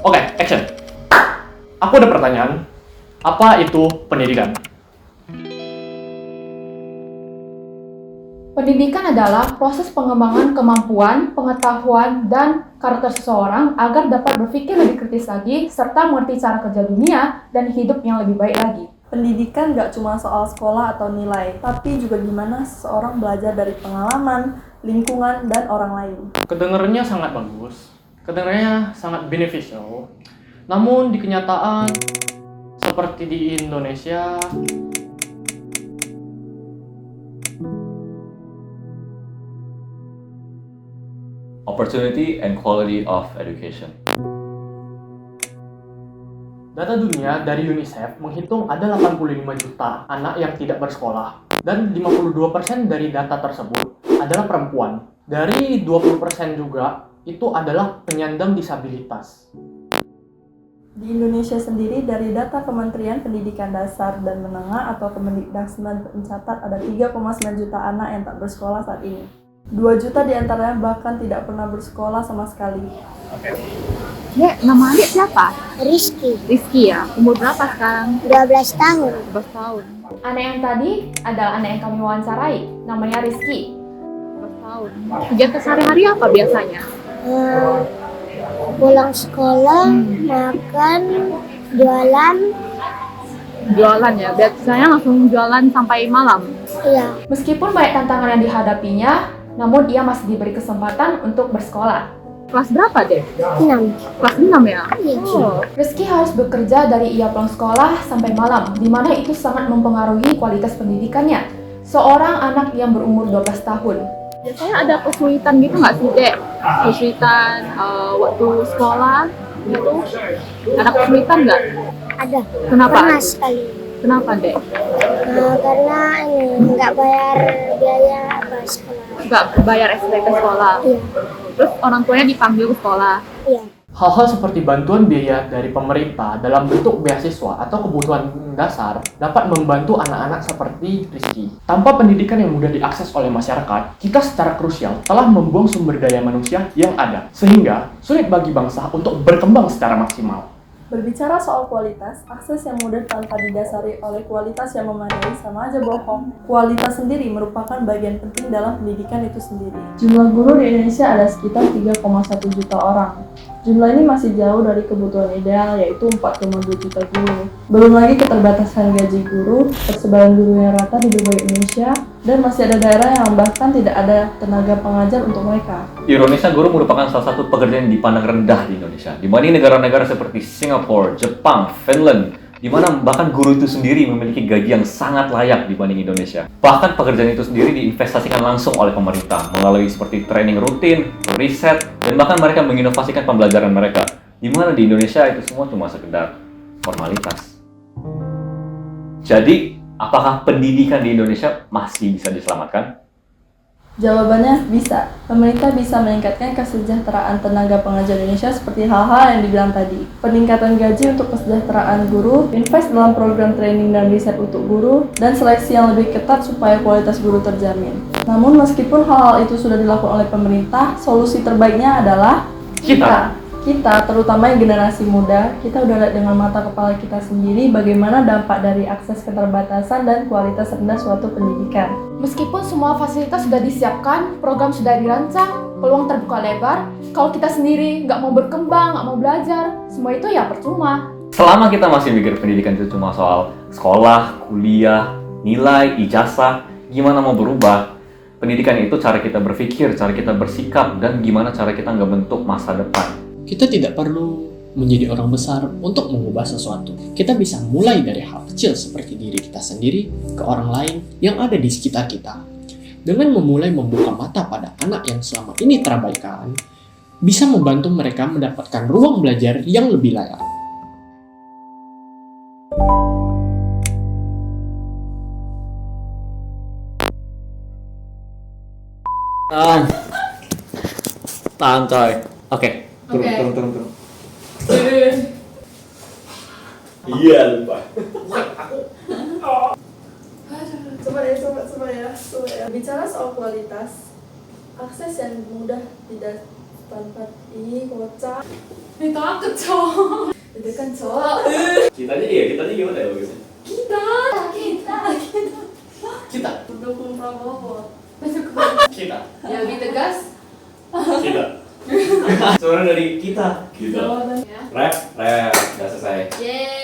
Oke, action. Aku ada pertanyaan. Apa itu pendidikan? Pendidikan adalah proses pengembangan kemampuan, pengetahuan, dan karakter seseorang agar dapat berpikir lebih kritis lagi, serta mengerti cara kerja dunia dan hidup yang lebih baik lagi. Pendidikan gak cuma soal sekolah atau nilai, tapi juga gimana seseorang belajar dari pengalaman, lingkungan, dan orang lain. Kedengarannya sangat bagus, kedengarannya sangat beneficial. Namun di kenyataan, seperti di Indonesia, Opportunity and quality of education. data dunia dari UNICEF menghitung ada 85 juta anak yang tidak bersekolah. Dan 52% dari data tersebut adalah perempuan. Dari 20% juga itu adalah penyandang disabilitas. Di Indonesia sendiri, dari data Kementerian Pendidikan Dasar dan Menengah atau Kemendikbudristek mencatat ada 3,9 juta anak yang tak bersekolah saat ini. 2 juta diantaranya bahkan tidak pernah bersekolah sama sekali. Dek, nama adik siapa? Rizky, Rizky ya. Umur berapa sekarang? 12 tahun. 12 tahun. Anak yang tadi adalah anak yang kami wawancarai, namanya Rizky. 12 tahun. Kegiatan sehari-hari apa biasanya? Pulang sekolah, makan, jualan. Jualan ya. Biasanya langsung jualan sampai malam. Iya, Meskipun banyak tantangan yang dihadapinya, namun ia masih diberi kesempatan untuk bersekolah. Kelas berapa, Dek? 6. Kelas 6 ya? Iya. Oh. Rizky harus bekerja dari ia pulang sekolah sampai malam, di mana itu sangat mempengaruhi kualitas pendidikannya. Seorang anak yang berumur 12 tahun. Biasanya ada kesulitan gitu nggak sih, Dek? Kesulitan waktu sekolah gitu? Ada kesulitan nggak? Ada. Kenapa? Pernah sekali. Kenapa, Dek? Karena ini nggak bayar biaya apa sekolah. Nggak bayar SPP sekolah. Iya, Terus orang tuanya dipanggil ke sekolah. iya. Hal-hal seperti bantuan biaya dari pemerintah dalam bentuk beasiswa atau kebutuhan dasar dapat membantu anak-anak seperti Rizky. Tanpa pendidikan yang mudah diakses oleh masyarakat, kita secara krusial telah membuang sumber daya manusia yang ada, sehingga sulit bagi bangsa untuk berkembang secara maksimal. Berbicara soal kualitas, akses yang mudah tanpa didasari oleh kualitas yang memadai sama aja bohong. Kualitas sendiri merupakan bagian penting dalam pendidikan itu sendiri. Jumlah guru di Indonesia ada sekitar 3,1 juta orang. Jumlah ini masih jauh dari kebutuhan ideal, yaitu 4,2 juta guru. Belum lagi keterbatasan gaji guru, persebaran guru yang rata di berbagai Indonesia, dan masih ada daerah yang bahkan tidak ada tenaga pengajar untuk mereka. Di Indonesia, guru merupakan salah satu pekerjaan yang dipandang rendah di Indonesia. Dibanding negara-negara seperti Singapura, Jepang, Finland, di mana bahkan guru itu sendiri memiliki gaji yang sangat layak dibanding Indonesia. Bahkan pekerjaan itu sendiri diinvestasikan langsung oleh pemerintah melalui seperti training rutin, riset, dan bahkan mereka menginovasikan pembelajaran mereka. Di mana di Indonesia itu semua cuma sekedar formalitas. Jadi, apakah pendidikan di Indonesia masih bisa diselamatkan? Jawabannya bisa. Pemerintah bisa meningkatkan kesejahteraan tenaga pengajar Indonesia seperti hal-hal yang dibilang tadi. Peningkatan gaji untuk kesejahteraan guru, invest dalam program training dan riset untuk guru, dan seleksi yang lebih ketat supaya kualitas guru terjamin. Namun meskipun hal-hal itu sudah dilakukan oleh pemerintah, solusi terbaiknya adalah kita, terutama yang generasi muda, kita udah lihat dengan mata kepala kita sendiri bagaimana dampak dari akses keterbatasan dan kualitas rendah suatu pendidikan. Meskipun semua fasilitas sudah disiapkan, program sudah dirancang, peluang terbuka lebar, kalau kita sendiri nggak mau berkembang, nggak mau belajar, semua itu ya percuma. Selama kita masih mikir pendidikan itu cuma soal sekolah, kuliah, nilai, ijazah, gimana mau berubah? Pendidikan itu cara kita berpikir, cara kita bersikap, dan gimana cara kita nggak bentuk masa depan. Kita tidak perlu menjadi orang besar untuk mengubah sesuatu. Kita bisa mulai dari hal kecil seperti diri kita sendiri ke orang lain yang ada di sekitar kita. Dengan memulai membuka mata pada anak yang selama ini terabaikan, bisa membantu mereka mendapatkan ruang belajar yang lebih layak. Tahan coy. Oke. Turun. Iya lupa. Coba ya. Bicara soal kualitas, akses yang mudah Ih, kocak. takut cowok. Itu kan cowok. Kitanya gimana ya bagusnya? Kita. Pendukung Prabowo. Kita. Ya lebih tegas. Kita. Suara dari kita. Gitu. Jawabannya. Rap, udah selesai. Yeay.